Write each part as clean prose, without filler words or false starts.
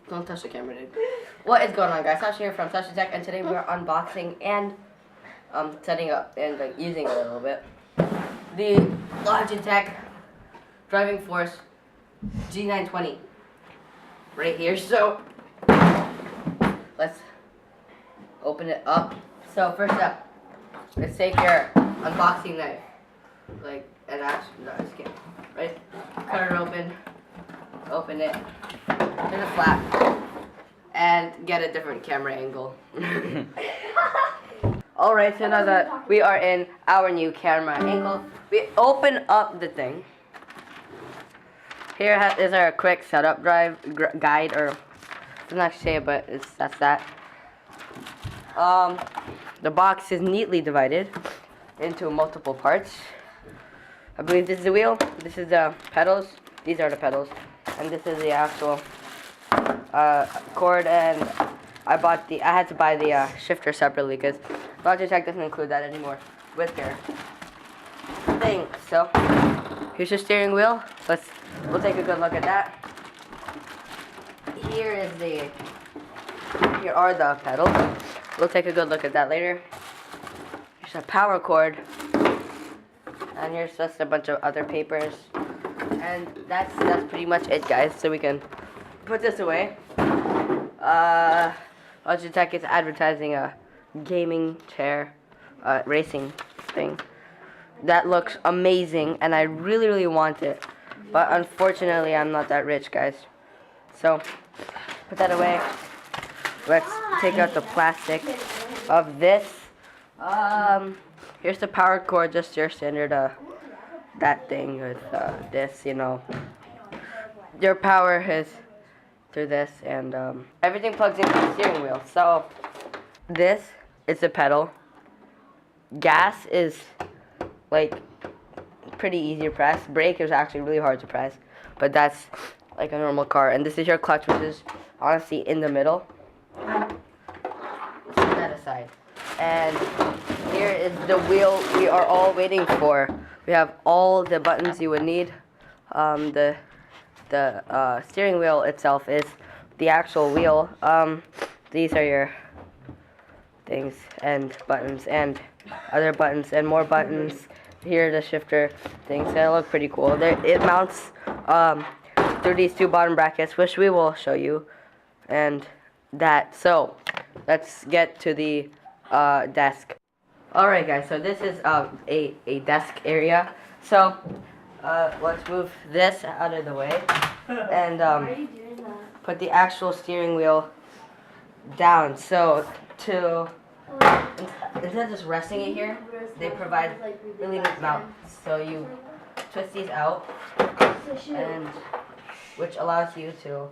Don't touch the camera, dude. What is going on, guys? Sasha here from Logitech, and today we are unboxing and setting up and like using it a little bit. The Logitech Driving Force G920 right here. So let's open it up. So first up, let's take your unboxing knife, like and actually, no, just kidding. Right, cut it open it. There's a flap, and get a different camera angle. Alright, so now that we are in our new camera angle, we open up the thing. Here is our quick setup guide, or I'm not sure, but that's that. The box is neatly divided into multiple parts. I believe this is the wheel, this is the pedals, these are the pedals, and this is the actual cord, and I had to buy the shifter separately because Logitech doesn't include that anymore with their thing. So here's your steering wheel. We'll take a good look at that. Here are the pedals. We'll take a good look at that later. Here's a power cord, and here's just a bunch of other papers, and that's pretty much it, guys. So we can put this away. Logitech is advertising a gaming chair, racing thing. That looks amazing, and I really want it. But unfortunately, I'm not that rich, guys. So, put that away. Let's take out the plastic of this. Here's the power cord, just your standard, that thing with, this, you know. Your power is through this, and everything plugs into the steering wheel. So this is the pedal. Gas is like pretty easy to press. Brake is actually really hard to press, but that's like a normal car. And this is your clutch, which is honestly in the middle. Let's put that aside. And here is the wheel we are all waiting for. We have all the buttons you would need. The steering wheel itself is the actual wheel. These are your things and buttons and other buttons and more buttons. Here are the shifter things. They look pretty cool. It mounts through these two bottom brackets, which we will show you. And that. So let's get to the desk. Alright, guys. So this is a desk area. So let's move this out of the way and put the actual steering wheel down. So instead of just resting it here, they provide really neat mounts. So you twist these out, and which allows you to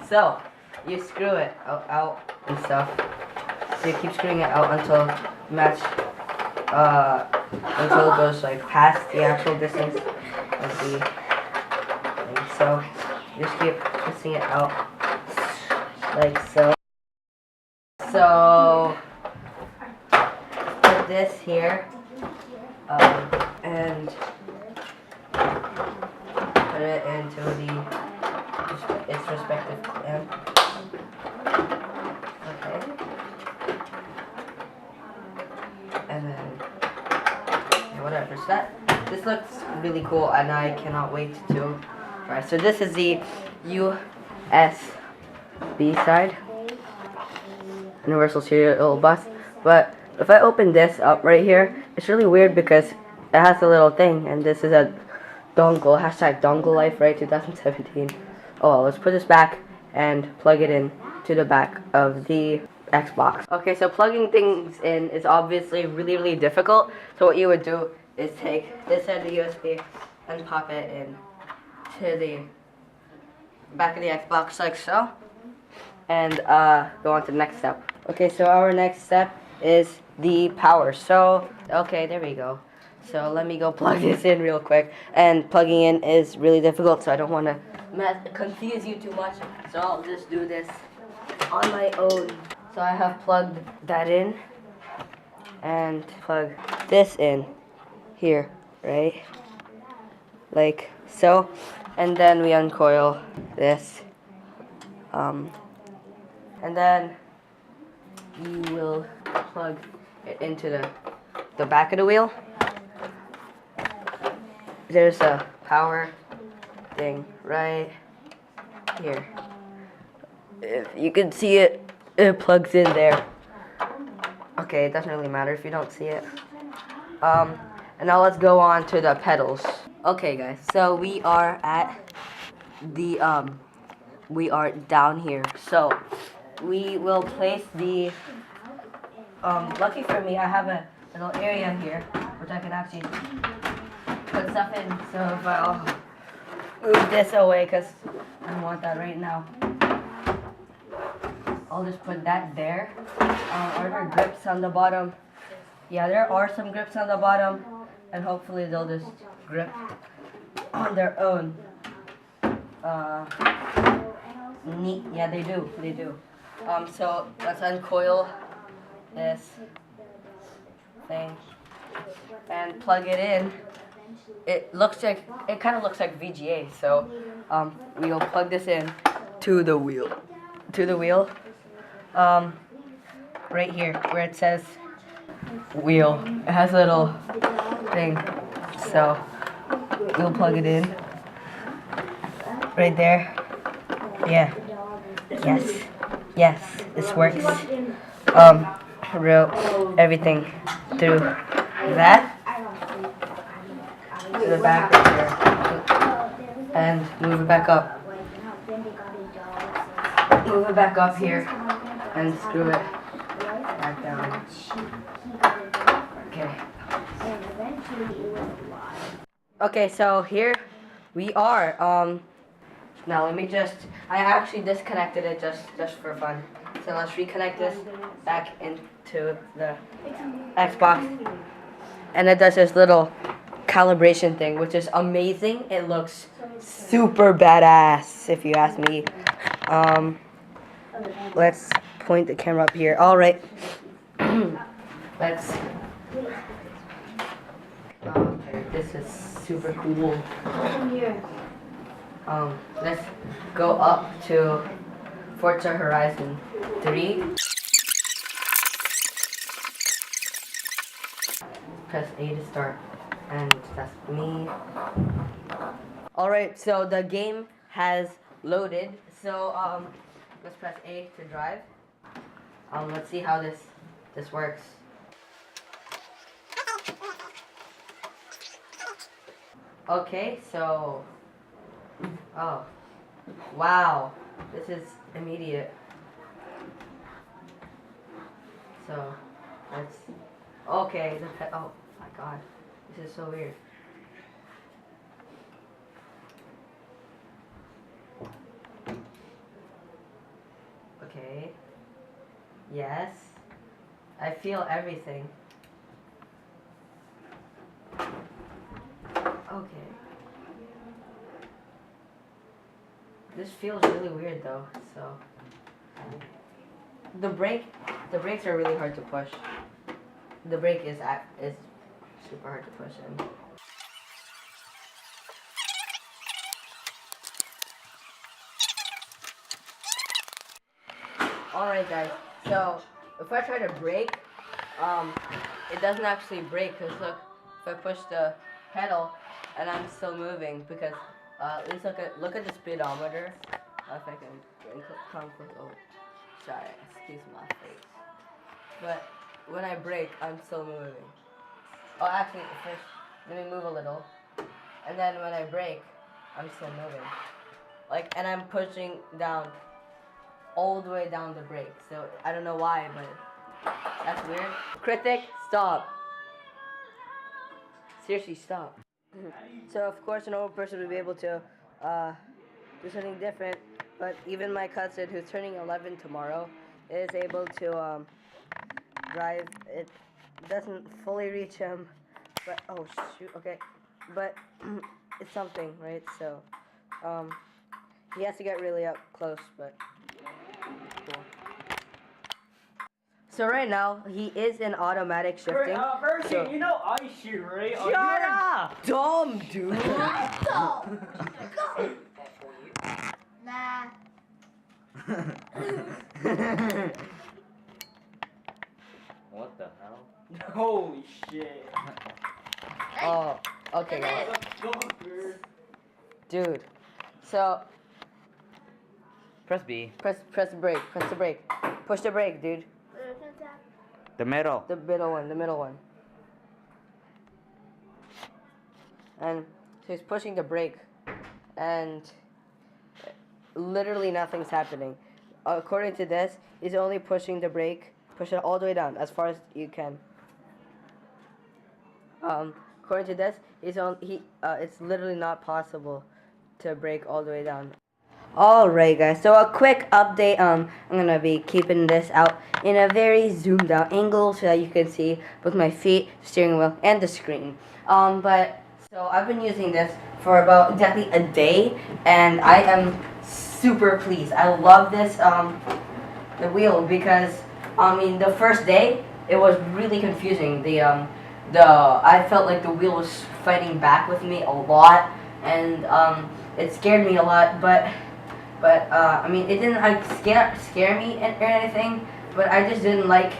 so you screw it out and stuff. So you keep screwing it out until until it goes like past the actual distance of the thing. So you just keep twisting it out like so. So put this here and put it into its respective clamp. Okay. And then whatever. So this looks really cool, and I cannot wait to try. So this is the USB side, Universal Serial Bus. But if I open this up right here, it's really weird because it has a little thing, and this is a dongle. Hashtag dongle life, right? 2017. Oh well, let's put this back and plug it in to the back of the Xbox. Okay, so plugging things in is obviously really difficult. So what you would do is take this end of the USB and pop it in to the back of the Xbox like so, and go on to the next step. Okay, so our next step is the power. So okay, there we go. So let me go plug this in real quick, and plugging in is really difficult, so I don't want to confuse you too much, so I'll just do this on my own. So I have plugged that in, and plug this in here, right? Like so. And then we uncoil this And then you will plug it into the back of the wheel. There's a power thing right here. If you can see it, it plugs in there. Okay, it doesn't really matter if you don't see it. And now let's go on to the pedals. Okay guys, so we are at the we are down here. So we will place the lucky for me, I have a little area here which I can actually put stuff in. So if I'll move this away because I don't want that right now, I'll just put that there. Are there grips on the bottom? Yeah, there are some grips on the bottom, and hopefully they'll just grip on their own. Neat. Yeah, they do. They do. So let's uncoil this thing and plug it in. It kind of looks like VGA. So we'll plug this in to the wheel. Right here where it says wheel. It has a little thing. So we'll plug it in right there. Yeah. Yes. This works. Route everything through that to the back right here, and move it back up. Move it back up here and screw it back down. Okay, so here we are. Now let me I actually disconnected it just for fun. So let's reconnect this back into the Xbox. And it does this little calibration thing, which is amazing. It looks super badass, if you ask me. Let's point the camera up here. All right. Let's. This is super cool. Let's go up to Forza Horizon 3. Press A to start, and that's me. Alright, so the game has loaded. So let's press A to drive. Let's see how this works. Okay, so oh wow, this is immediate. So let's okay. Oh my god, this is so weird. Okay. Yes, I feel everything. Okay. This feels really weird though, so the brakes are really hard to push. The brake is super hard to push in. Alright guys, so if I try to brake, it doesn't actually brake, because look, if I push the pedal and I'm still moving, because at least look at the speedometer. If I can come close. Oh, sorry, excuse my face. But when I brake, I'm still moving. Oh, actually, first let me move a little, and then when I brake, I'm still moving. Like, and I'm pushing down all the way down the brake. So I don't know why, but that's weird. Critic, stop. Seriously, stop. So of course a normal person would be able to do something different, but even my cousin, who's turning 11 tomorrow, is able to drive. It doesn't fully reach him, but oh shoot, okay, but it's something, right? So he has to get really up close, but cool. So right now he is in automatic shifting. So, you know I shoot, right? Shut up! Dumb dude! Nah. What the hell? Holy shit. Oh, okay, guys. Dude, so Press B. press the brake. Press the brake. Push the brake, dude. The middle. The middle one. The middle one. And so he's pushing the brake, and literally nothing's happening. According to this, he's only pushing the brake. Push it all the way down as far as you can. According to this, it's literally not possible to brake all the way down. Alright guys, so a quick update, I'm gonna be keeping this out in a very zoomed out angle so that you can see both my feet, steering wheel, and the screen. So I've been using this for about exactly a day, and I am super pleased. I love this, the wheel, because, the first day, it was really confusing. I felt like the wheel was fighting back with me a lot, and, it scared me a lot, but it didn't like scare me or anything, but I just didn't like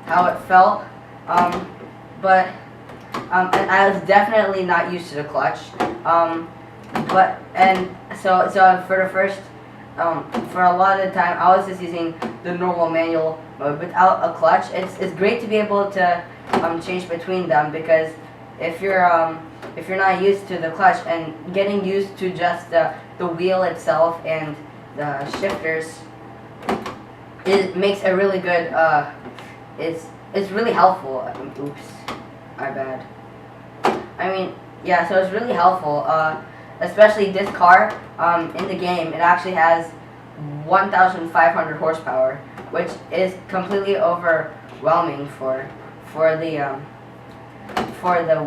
how it felt. And I was definitely not used to the clutch. So for the first, for a lot of the time, I was just using the normal manual mode without a clutch. It's great to be able to change between them, because if you're not used to the clutch and getting used to just the wheel itself and the shifters, it makes a really good, it's really helpful. Oops, my bad. Yeah, so it's really helpful, especially this car, in the game, it actually has 1,500 horsepower, which is completely overwhelming for the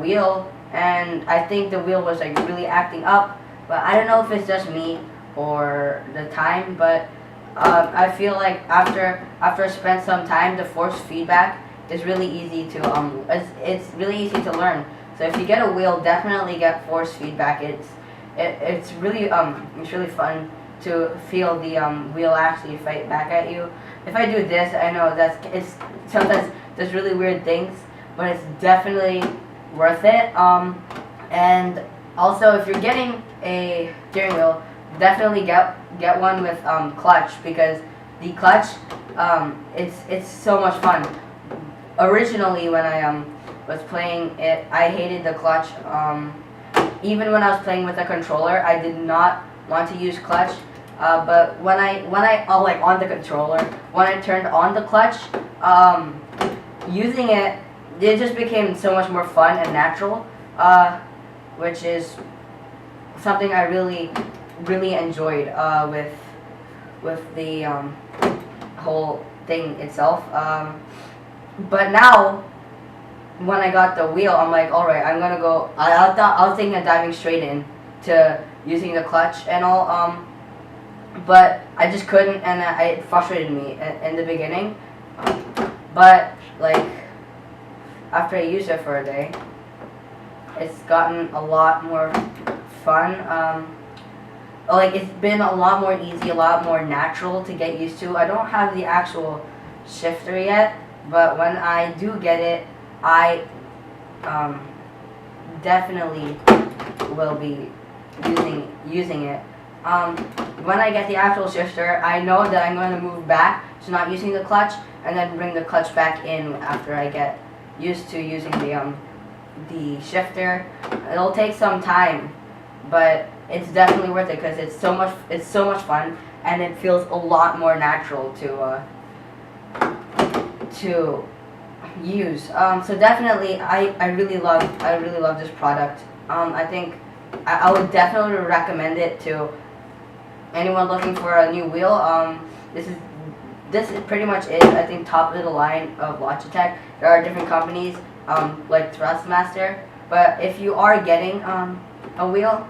wheel. And I think the wheel was like really acting up, but I don't know if it's just me or the time, but I feel like after I spent some time, the force feedback is really easy to it's really easy to learn. So if you get a wheel, definitely get force feedback. It's really fun to feel the wheel actually fight back at you. If I do this, I know it's sometimes does really weird things, but it's definitely worth it. And also, if you're getting a steering wheel, definitely get one with clutch, because the clutch, it's so much fun. Originally, when I was playing it, I hated the clutch. Even when I was playing with a controller, I did not want to use clutch. But when I like on the controller, when I turned on the clutch, using it just became so much more fun and natural, which is something I really enjoyed with the whole thing itself. But now, when I got the wheel, I'm like, all right, I'm gonna go. I was thinking of diving straight in to using the clutch and all. But I just couldn't, and it frustrated me in the beginning. But like, after I used it for a day, it's gotten a lot more fun. Like, it's been a lot more easy, a lot more natural to get used to. I don't have the actual shifter yet, but when I do get it, I definitely will be using it. When I get the actual shifter, I know that I'm going to move back to not using the clutch, and then bring the clutch back in after I get used to using the shifter. It'll take some time, but it's definitely worth it, because it's so much fun, and it feels a lot more natural to use. So definitely, I really love this product. I think I would definitely recommend it to anyone looking for a new wheel. This is pretty much it. I think top of the line of Logitech. There are different companies like Thrustmaster, but if you are getting a wheel,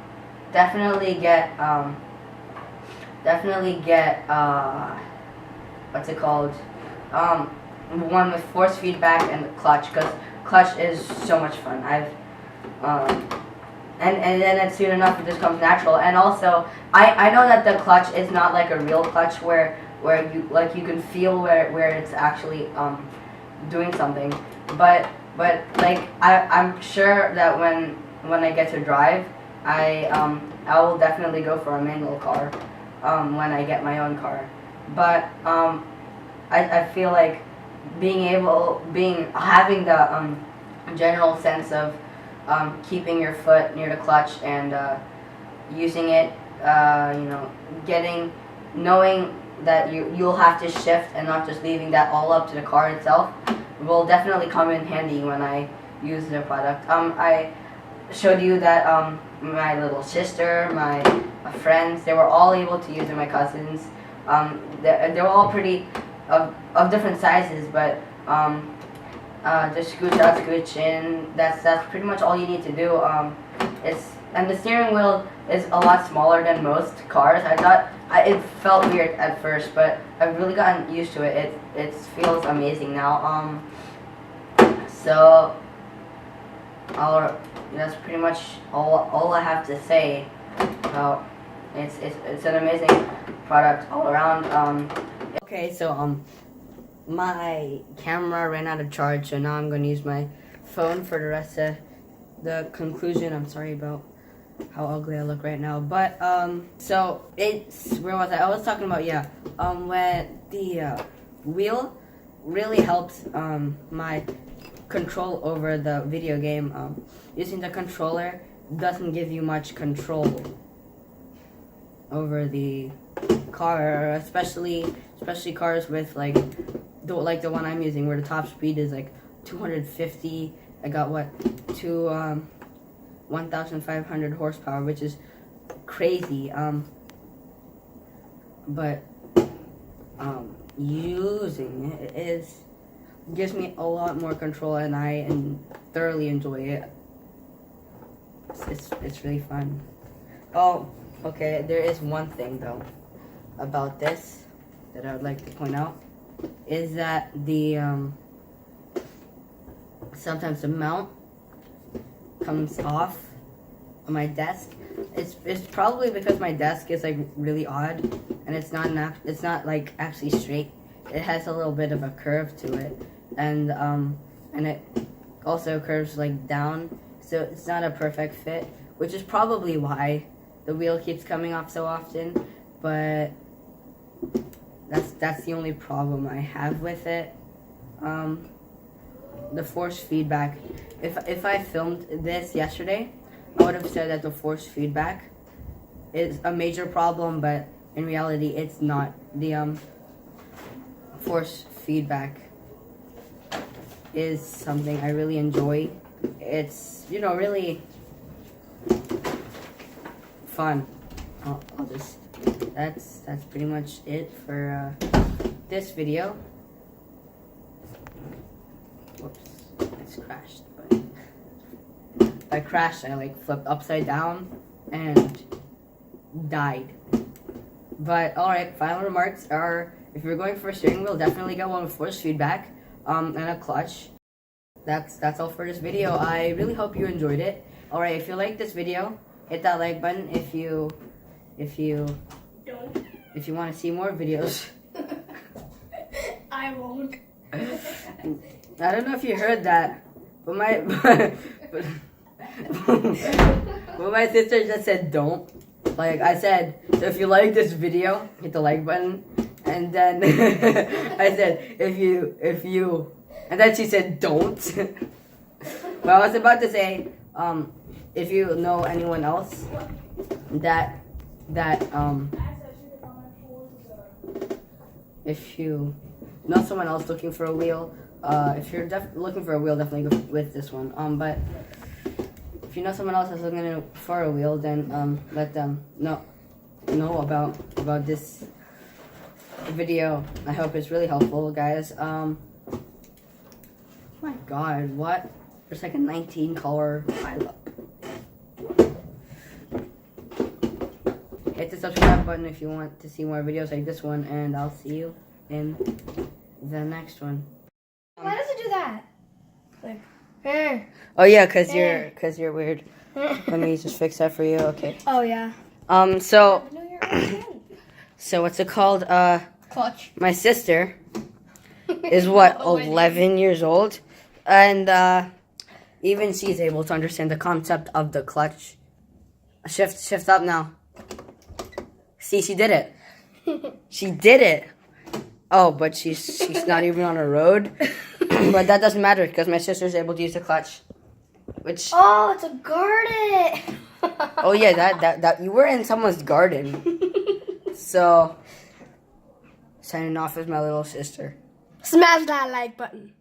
definitely get what's it called? One with force feedback and clutch, because clutch is so much fun. and then soon enough it just comes natural. And also, I know that the clutch is not like a real clutch where you can feel where it's actually doing something, but like I'm sure that when I get to drive, I will definitely go for a manual car when I get my own car. But I feel like having the general sense of keeping your foot near the clutch and using it, knowing that you'll have to shift and not just leaving that all up to the car itself will definitely come in handy when I use the product. I showed you that my little sister, my friends, they were all able to use it, my cousins. They were all pretty of different sizes, but just scooch out, scooch in. That's pretty much all you need to do. And the steering wheel is a lot smaller than most cars. I thought it felt weird at first, but I've really gotten used to it. It feels amazing now. So that's pretty much all I have to say about it's an amazing product all around. Okay, so my camera ran out of charge, so now I'm going to use my phone for the rest of the conclusion. I'm sorry about how ugly I look right now, but so where was I was talking about, yeah, when the wheel really helps my control over the video game. Using the controller doesn't give you much control over the car, especially cars with like the one I'm using, where the top speed is like 250. I got 1,500 horsepower, which is crazy. But using it gives me a lot more control, and I thoroughly enjoy it. It's really fun. Oh, okay. There is one thing though about this that I would like to point out, is that the sometimes the mount comes off on my desk. It's probably because my desk is like really odd, and it's not like actually straight. It has a little bit of a curve to it, and it also curves like down, so it's not a perfect fit, which is probably why the wheel keeps coming off so often. But that's the only problem I have with it. The force feedback. If I filmed this yesterday, I would have said that the force feedback is a major problem, but in reality, it's not. The force feedback is something I really enjoy. It's really fun. I'll just that's pretty much it for this video. Whoops, it's crashed. But I crashed. I like flipped upside down and died. But alright, final remarks are: if you're going for a steering wheel, definitely get one with force feedback and a clutch. That's all for this video. I really hope you enjoyed it. Alright, if you like this video, hit that like button. If you want to see more videos. I won't. I don't know if you heard that, but but my sister just said don't. Like I said, so if you like this video, hit the like button, and then I said if you, and then she said don't. But I was about to say, if you know anyone else that if you know someone else looking for a wheel, if you're looking for a wheel, definitely go with this one. But if you know someone else that's looking for a wheel, then let them know about this video. I hope it's really helpful, guys. Oh my God, what? There's like a 19 color pileup. Hit the subscribe button if you want to see more videos like this one, and I'll see you in the next one. Why does it do that? Like, hey. Oh yeah, cause you're weird. Let me just fix that for you. Okay. Oh yeah. So what's it called? Clutch. My sister is what, 11 years old, and even she's able to understand the concept of the clutch. Shift up now. See, she did it. She did it. Oh, but she's not even on a road. But that doesn't matter because my sister's able to use the clutch. Which Oh, it's a garden. oh yeah, that you were in someone's garden. So signing off as my little sister. Smash that like button.